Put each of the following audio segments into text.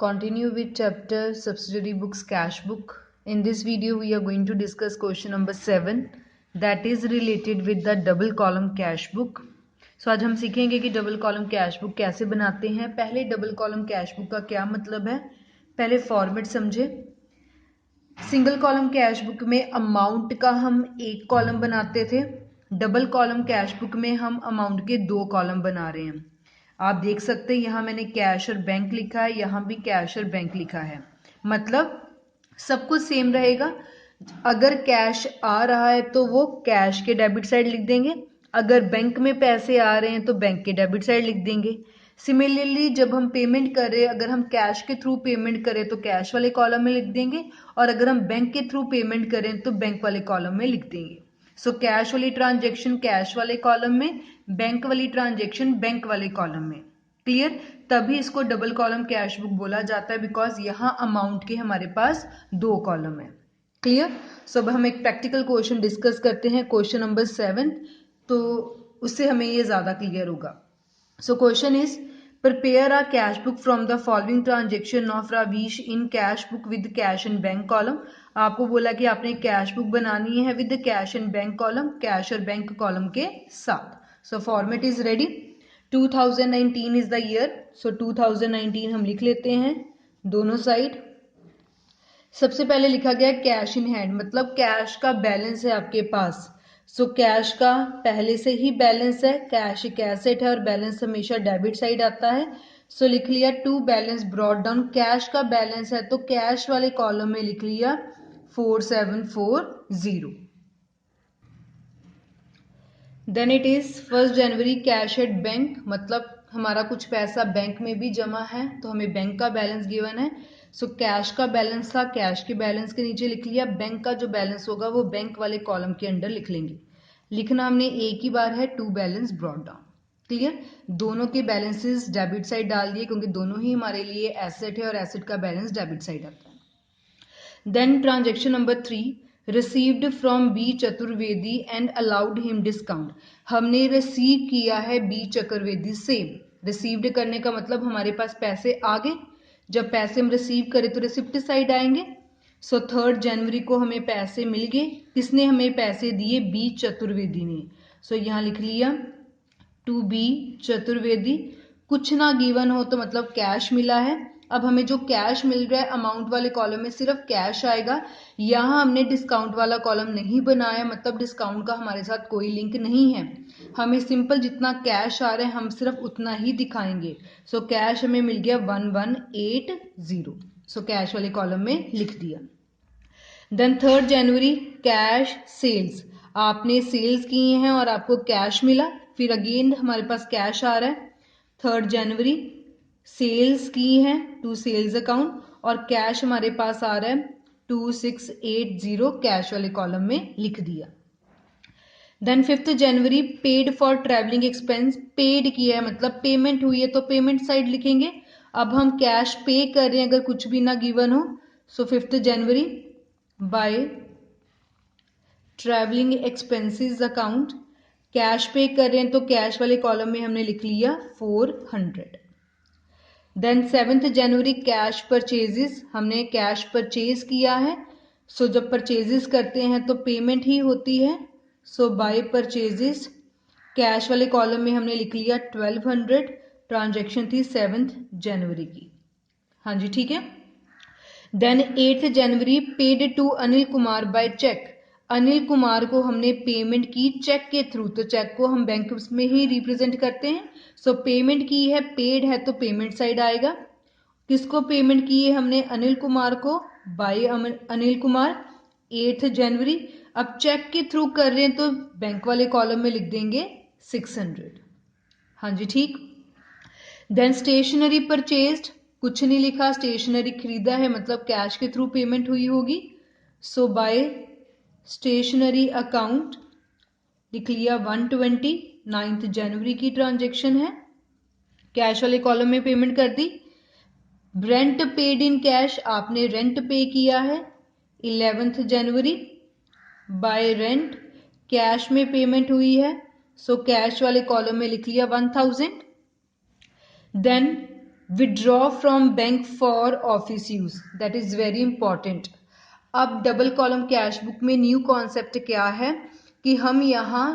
Continue with chapter subsidiary books cash book. In this video we are going to discuss question number 7 that is related with the double column cash book. So आज हम सीखेंगे कि double column cash book कैसे बनाते हैं। पहले double column cash book का क्या मतलब है, पहले फॉर्मेट समझे। सिंगल कॉलम कैश बुक में अमाउंट का हम एक कॉलम बनाते थे, डबल कॉलम कैश बुक में हम अमाउंट के दो कॉलम बना रहे हैं। आप देख सकते हैं यहाँ मैंने कैश और बैंक लिखा है, यहाँ भी कैश और बैंक लिखा है, मतलब सब कुछ सेम रहेगा। अगर कैश आ रहा है तो वो कैश के डेबिट साइड लिख देंगे, अगर बैंक में पैसे आ रहे हैं तो बैंक के डेबिट साइड लिख देंगे। सिमिलरली जब हम पेमेंट कर रहे हैं, अगर हम कैश के थ्रू पेमेंट करें तो कैश वाले कॉलम में लिख देंगे, और अगर हम बैंक के थ्रू पेमेंट करें तो बैंक वाले कॉलम में लिख देंगे। सो कैश वाली ट्रांजेक्शन कैश वाले कॉलम में, बैंक वाली ट्रांजेक्शन बैंक वाले कॉलम में। क्लियर? तभी इसको डबल कॉलम कैश बुक बोला जाता है, बिकॉज यहाँ अमाउंट के हमारे पास दो कॉलम है। क्लियर? सो अब हम एक प्रैक्टिकल क्वेश्चन डिस्कस करते हैं, क्वेश्चन नंबर 7, तो उससे हमें ये ज्यादा क्लियर होगा। So question is prepare a cash book from the following transaction of Ravish in cash book with cash and bank column। आपको बोला कि आपने कैश बुक बनानी है with cash and bank column, cash और बैंक कॉलम के साथ। So format is ready. 2019 is the year, so 2019 हम लिख लेते हैं दोनों साइड। सबसे पहले लिखा गया कैश इन हैंड, मतलब कैश का बैलेंस है आपके पास। सो कैश का पहले से ही बैलेंस है, कैश एक एसेट है और बैलेंस हमेशा डेबिट साइड आता है। सो लिख लिया to balance brought down, cash का बैलेंस है तो कैश वाले कॉलम में लिख लिया 4740। Then it is 1 January cash at bank, मतलब हमारा कुछ पैसा बैंक में भी जमा है तो हमें बैंक का बैलेंस गिवन है। सो कैश का बैलेंस था, कैश के बैलेंस के नीचे लिख लिया, बैंक का जो बैलेंस होगा वो बैंक वाले कॉलम के अंडर लिख लेंगे। लिखना हमने एक ही बार है, to balance brought down. Clear? दोनों के बैलेंसेस डेबिट साइड डाल दिए क्योंकि दोनों ही हमारे लिए एसेट है और एसेट का बैलेंस डेबिट साइड आता है। Then transaction number 3, received from B Chaturvedi and allowed him discount. हमने रिसीव किया है बी चतुर्वेदी से। रिसीव्ड करने का मतलब हमारे पास पैसे आ गए, जब पैसे हम रिसीव करें तो रिसिप्ट साइड आएंगे। सो 3 जनवरी को हमें पैसे मिल गए, किसने हमें पैसे दिए? बी चतुर्वेदी ने। सो यहाँ लिख लिया टू बी चतुर्वेदी। कुछ ना गिवन हो तो मतलब कैश मिला है। अब हमें जो कैश मिल रहा है अमाउंट वाले कॉलम में सिर्फ कैश आएगा, यहाँ हमने डिस्काउंट वाला कॉलम नहीं बनाया, मतलब डिस्काउंट का हमारे साथ कोई लिंक नहीं है। हमें सिंपल जितना कैश आ रहा है हम सिर्फ उतना ही दिखाएंगे। सो कैश हमें मिल गया 1180। सो कैश वाले कॉलम में लिख दिया। देन 3 जनवरी कैश सेल्स, आपने सेल्स किए हैं और आपको कैश मिला, फिर अगेन हमारे पास कैश आ रहा है। 3 जनवरी सेल्स की है टू सेल्स अकाउंट और कैश हमारे पास आ रहा है 2680, कैश वाले कॉलम में लिख दिया। Then 5 January paid for travelling expense, paid किया है मतलब पेमेंट हुई है तो पेमेंट साइड लिखेंगे। अब हम कैश पे कर रहे हैं अगर कुछ भी ना गिवन हो। So 5 January by travelling expenses account, cash pay कर रहे हैं तो कैश वाले कॉलम में हमने लिख लिया 400। देन 7 जनवरी कैश परचेजेस, हमने कैश परचेज किया है। सो जब परचेजेस करते हैं तो पेमेंट ही होती है। सो बाय परचेजेस, कैश वाले कॉलम में हमने लिख लिया 1200। ट्रांजैक्शन थी 7 जनवरी की। हाँ जी ठीक है। Then 8 January paid to Anil Kumar by cheque, Anil Kumar को हमने पेमेंट की चेक के थ्रू, तो चेक को हम बैंक में ही रिप्रेजेंट करते हैं। सो पेमेंट की है, पेड है तो पेमेंट साइड आएगा। किसको पेमेंट की है हमने? अनिल कुमार को, बाय अनिल कुमार 8 जनवरी। अब चेक के थ्रू कर रहे हैं तो बैंक वाले कॉलम में लिख देंगे 600। हाँ जी ठीक। देन स्टेशनरी परचेज्ड, कुछ नहीं लिखा, स्टेशनरी खरीदा है मतलब कैश के थ्रू पेमेंट हुई होगी। सो बाय स्टेशनरी अकाउंट लिख लिया 120, 9 जनवरी की ट्रांजैक्शन है, कैश वाले कॉलम में पेमेंट कर दी। रेंट पेड इन कैश, आपने रेंट पे किया है 11 जनवरी, बाय रेंट कैश में पेमेंट हुई है। सो कैश वाले कॉलम में लिख लिया 1000। Then withdraw from bank for office use, that is very important. अब डबल कॉलम कैश बुक में न्यू कॉन्सेप्ट क्या है कि हम यहाँ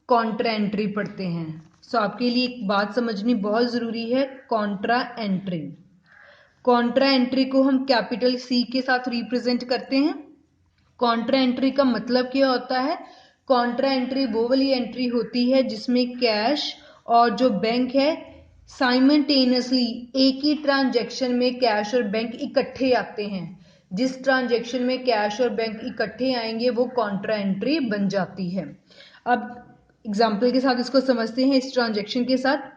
कॉन्ट्रा एंट्री पढ़ते हैं। सो आपके लिए एक बात समझनी बहुत ज़रूरी है, कॉन्ट्रा एंट्री। कॉन्ट्रा एंट्री को हम कैपिटल सी के साथ रिप्रेजेंट करते हैं। कॉन्ट्रा एंट्री का मतलब क्या होता है? कॉन्ट्रा एंट्री वो वाली एंट्री होती है जिसमें कैश और जो बैंक है साइमल्टेनियसली एक ही ट्रांजैक्शन में कैश और बैंक इकट्ठे आते हैं। जिस ट्रांजैक्शन में कैश और बैंक इकट्ठे आएंगे वो कॉन्ट्रा एंट्री बन जाती है। अब एग्जाम्पल के साथ इसको समझते हैं। इस ट्रांजैक्शन के साथ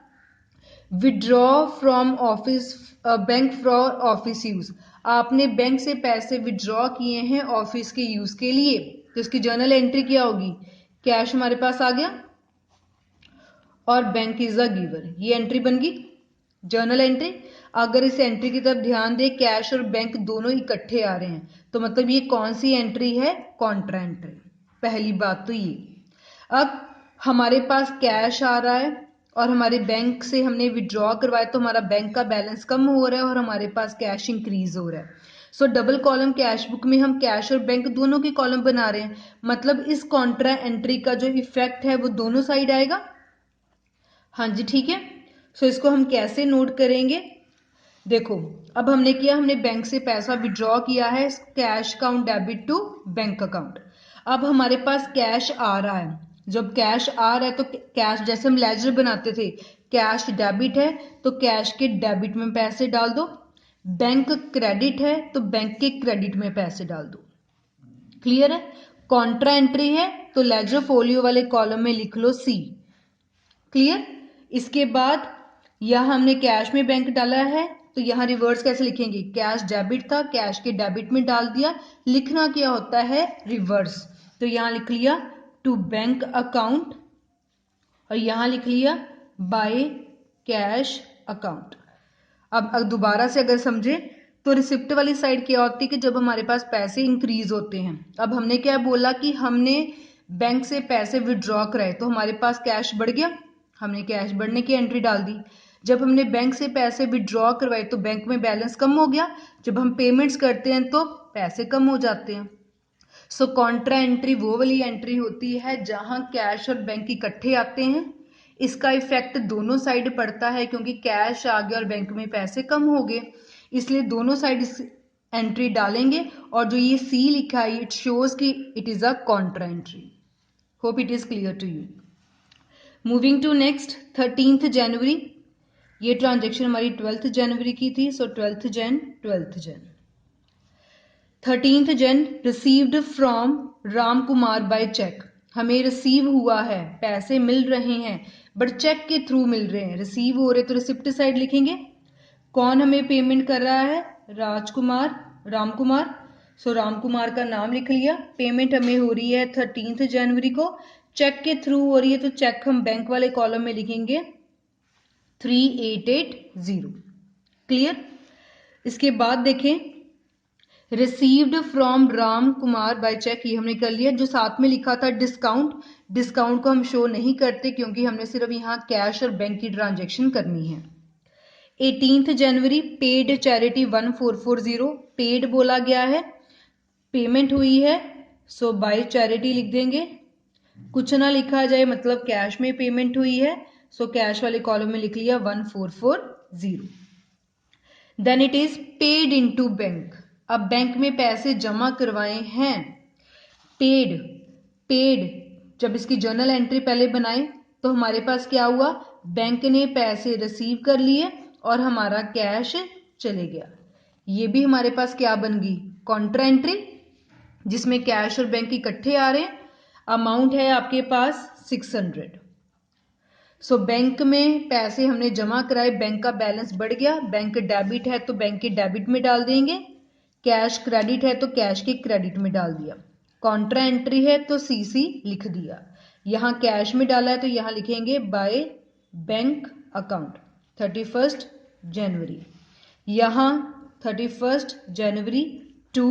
withdraw from office bank for office use, आपने बैंक से पैसे विड्रॉ किए हैं ऑफिस के यूज के लिए, तो इसकी जर्नल एंट्री क्या होगी? कैश हमारे पास आ गया और बैंक इज अ गिवर, ये एंट्री बन गई जर्नल एंट्री। अगर इस एंट्री की तरफ ध्यान दे, कैश और बैंक दोनों इकट्ठे आ रहे हैं, तो मतलब ये कौन सी एंट्री है? Contra entry. पहली बात तो ये। अब हमारे पास कैश आ रहा है और हमारे बैंक से हमने विड्रॉ करवाया, तो हमारा बैंक का बैलेंस कम हो रहा है और हमारे पास कैश इंक्रीज हो रहा है। सो डबल कॉलम कैश बुक में हम कैश और बैंक दोनों के कॉलम बना रहे हैं, मतलब इस कॉन्ट्रा एंट्री का जो इफेक्ट है वो दोनों साइड आएगा। हाँ जी, ठीक है। सो इसको हम कैसे नोट करेंगे? देखो, अब हमने किया, हमने बैंक से पैसा विड्रॉ किया है, cash account debit to bank account. अब हमारे पास कैश आ रहा है। जब कैश आ रहा है तो कैश, जैसे हम लेजर बनाते थे, कैश डेबिट है तो कैश के डेबिट में पैसे डाल दो, बैंक क्रेडिट है तो बैंक के क्रेडिट में पैसे डाल दो। क्लियर है? कॉन्ट्रा एंट्री है तो लेजर फोलियो वाले कॉलम में लिख लो सी। क्लियर? इसके बाद यहां हमने कैश में बैंक डाला है, तो यहां रिवर्स कैसे लिखेंगे? कैश डेबिट था, कैश के डेबिट में डाल दिया। लिखना क्या होता है? रिवर्स। तो यहां लिख लिया टू बैंक अकाउंट और यहां लिख लिया बाय कैश अकाउंट। अब दोबारा से अगर समझे तो रिसिप्ट वाली साइड क्या होती है कि जब हमारे पास पैसे इंक्रीज होते हैं। अब हमने क्या बोला कि हमने बैंक से पैसे विड्रॉ कराए तो हमारे पास कैश बढ़ गया, हमने कैश बढ़ने की एंट्री डाल दी। जब हमने बैंक से पैसे विड्रॉ करवाए तो बैंक में बैलेंस कम हो गया, जब हम पेमेंट्स करते हैं तो पैसे कम हो जाते हैं। सो कॉन्ट्रा एंट्री वो वाली एंट्री होती है जहां कैश और बैंक इकट्ठे आते हैं। इसका इफेक्ट दोनों साइड पड़ता है क्योंकि कैश आ गया और बैंक में पैसे कम हो गए, इसलिए दोनों साइड इस एंट्री डालेंगे। और जो ये सी लिखा है इट शोज कि it is a contra entry. Hope it is clear to you. Moving to next, 13 January. ये ट्रांजेक्शन हमारी 12 जनवरी की थी, सो 12 Jan 13 Jan received from Ram Kumar by cheque. हमें रिसीव हुआ है, पैसे मिल रहे हैं बट चेक के थ्रू मिल रहे हैं। रिसीव हो रहे तो रिसिप्ट साइड लिखेंगे। कौन हमें पेमेंट कर रहा है? राजकुमार, राम कुमार। सो राम कुमार का नाम लिख लिया। पेमेंट हमें हो रही है 13 जनवरी को, चेक के थ्रू हो रही है तो चेक हम बैंक वाले कॉलम में लिखेंगे 3880। क्लियर? इसके बाद देखें, received from Ram Kumar by cheque, ये हमने कर लिया। जो साथ में लिखा था डिस्काउंट, डिस्काउंट को हम शो नहीं करते क्योंकि हमने सिर्फ यहाँ कैश और बैंक की ट्रांजेक्शन करनी है। 18 जनवरी पेड चैरिटी 1440, पेड बोला गया है, पेमेंट हुई है, सो बाय चैरिटी लिख देंगे। कुछ ना लिखा जाए मतलब कैश में पेमेंट हुई है, सो कैश वाले कॉलम में लिख लिया 1440। Then it is paid into bank, अब बैंक में पैसे जमा करवाए हैं। पेड, पेड जब इसकी जर्नल एंट्री पहले बनाए तो हमारे पास क्या हुआ? बैंक ने पैसे रिसीव कर लिए और हमारा कैश चले गया। ये भी हमारे पास क्या बन गई? कॉन्ट्रा एंट्री, जिसमें कैश और बैंक इकट्ठे आ रहे हैं। अमाउंट है आपके पास 600। सो बैंक में पैसे हमने जमा कराए, बैंक का बैलेंस बढ़ गया, बैंक डेबिट है तो बैंक के डेबिट में डाल देंगे, कैश क्रेडिट है तो कैश के क्रेडिट में डाल दिया। कॉन्ट्रा एंट्री है तो सीसी लिख दिया। यहाँ कैश में डाला है तो यहाँ लिखेंगे बाय बैंक अकाउंट 31 जनवरी। यहाँ 31 January to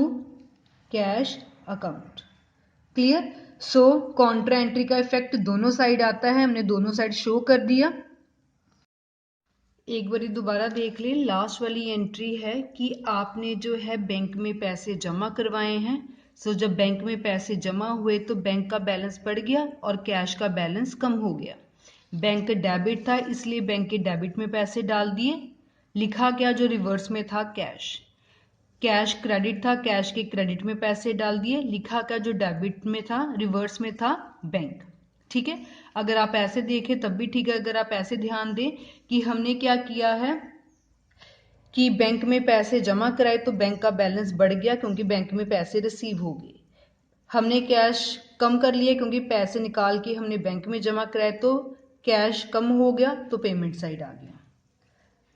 cash account. Clear? So contra entry का इफेक्ट दोनों साइड आता है, हमने दोनों साइड शो कर दिया। एक बारी दोबारा देख ले, लास्ट वाली एंट्री है कि आपने जो है बैंक में पैसे जमा करवाए हैं। सो जब बैंक में पैसे जमा हुए तो बैंक का बैलेंस बढ़ गया और कैश का बैलेंस कम हो गया। बैंक डेबिट था इसलिए बैंक के डेबिट में पैसे डाल दिए, लिखा क्या जो रिवर्स में था कैश। कैश क्रेडिट था, कैश के क्रेडिट में पैसे डाल दिए, लिखा क्या जो डेबिट में था रिवर्स में था बैंक। ठीक है, अगर आप ऐसे देखें तब भी ठीक है। अगर आप ऐसे ध्यान दें कि हमने क्या किया है कि बैंक में पैसे जमा कराए तो बैंक का बैलेंस बढ़ गया क्योंकि बैंक में पैसे रिसीव हो गए। हमने कैश कम कर लिया क्योंकि पैसे निकाल के हमने बैंक में जमा कराए तो कैश कम हो गया तो पेमेंट साइड आ गया।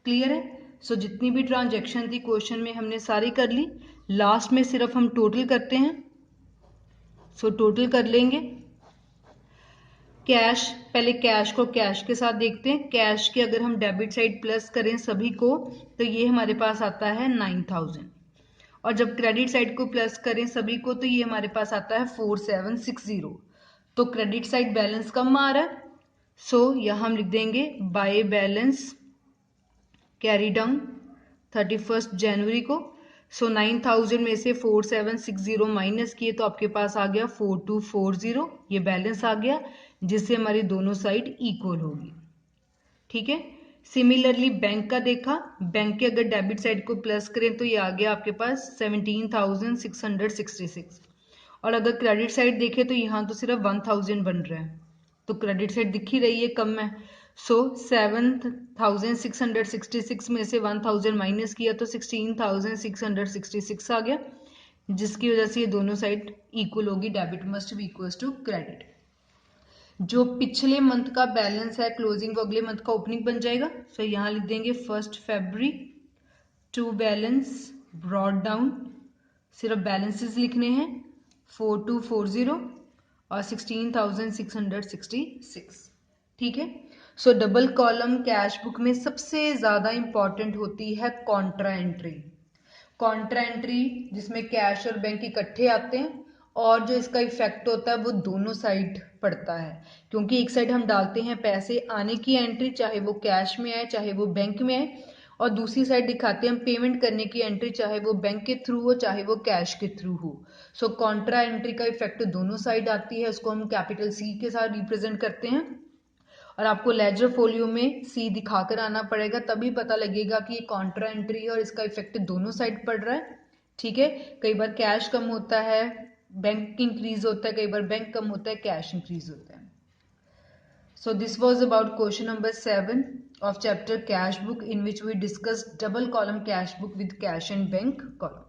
क्लियर है? सो जितनी भी ट्रांजैक्शन थी क्वेश्चन में हमने सारी कर ली। लास्ट में सिर्फ हम टोटल करते हैं। सो टोटल कर लेंगे। कैश, पहले कैश को कैश के साथ देखते हैं। कैश के अगर हम डेबिट साइड प्लस करें सभी को तो ये हमारे पास आता है 9000, और जब क्रेडिट साइड को प्लस करें सभी को तो ये हमारे पास आता है 4760। तो क्रेडिट साइड बैलेंस कम आ रहा है। सो यहां हम लिख देंगे बाय बैलेंस कैरी डाउन 31 जनवरी को। सो 9000 में से 4760 माइनस किए तो आपके पास आ गया 4240, ये बैलेंस आ गया जिससे हमारी दोनों साइड इक्वल होगी। ठीक है, सिमिलरली बैंक का देखा, बैंक के अगर डेबिट साइड को प्लस करें तो ये आ गया आपके पास 17,666, और अगर क्रेडिट साइड देखें तो यहाँ तो सिर्फ 1000 बन रहा है, तो क्रेडिट साइड दिख ही रही है कम है। सो 7,666 में से 1000 माइनस किया तो 16,666 आ गया, जिसकी वजह से ये दोनों साइड इक्वल होगी। Debit must be equal to credit. जो पिछले मंथ का बैलेंस है क्लोजिंग वो अगले मंथ का ओपनिंग बन जाएगा। सो यहाँ लिख देंगे 1 फरवरी टू बैलेंस ब्रॉड डाउन, सिर्फ बैलेंसेस लिखने हैं 4240 और 16,666। ठीक है, सो डबल कॉलम कैश बुक में सबसे ज्यादा इंपॉर्टेंट होती है कॉन्ट्रा एंट्री। कॉन्ट्रा एंट्री जिसमें कैश और बैंक इकट्ठे आते हैं, और जो इसका इफेक्ट होता है वो दोनों साइड पड़ता है, क्योंकि एक साइड हम डालते हैं पैसे आने की एंट्री, चाहे वो कैश में आए चाहे वो बैंक में आए, और दूसरी साइड दिखाते हैं हम पेमेंट करने की एंट्री, चाहे वो बैंक के थ्रू हो चाहे वो कैश के थ्रू हो। सो कॉन्ट्रा एंट्री का इफेक्ट दोनों साइड आती है, उसको हम कैपिटल सी के साथ रिप्रेजेंट करते हैं, और आपको लेजर फोलियो में सी दिखाकर आना पड़ेगा, तभी पता लगेगा कि ये कॉन्ट्रा एंट्री है और इसका इफेक्ट दोनों साइड पड़ रहा है। ठीक है, कई बार कैश कम होता है बैंक इंक्रीज होता है, कई बार बैंक कम होता है कैश इंक्रीज होता है। So this was about question number 7 of chapter cash book, in which we discussed double column cash book with cash and bank column.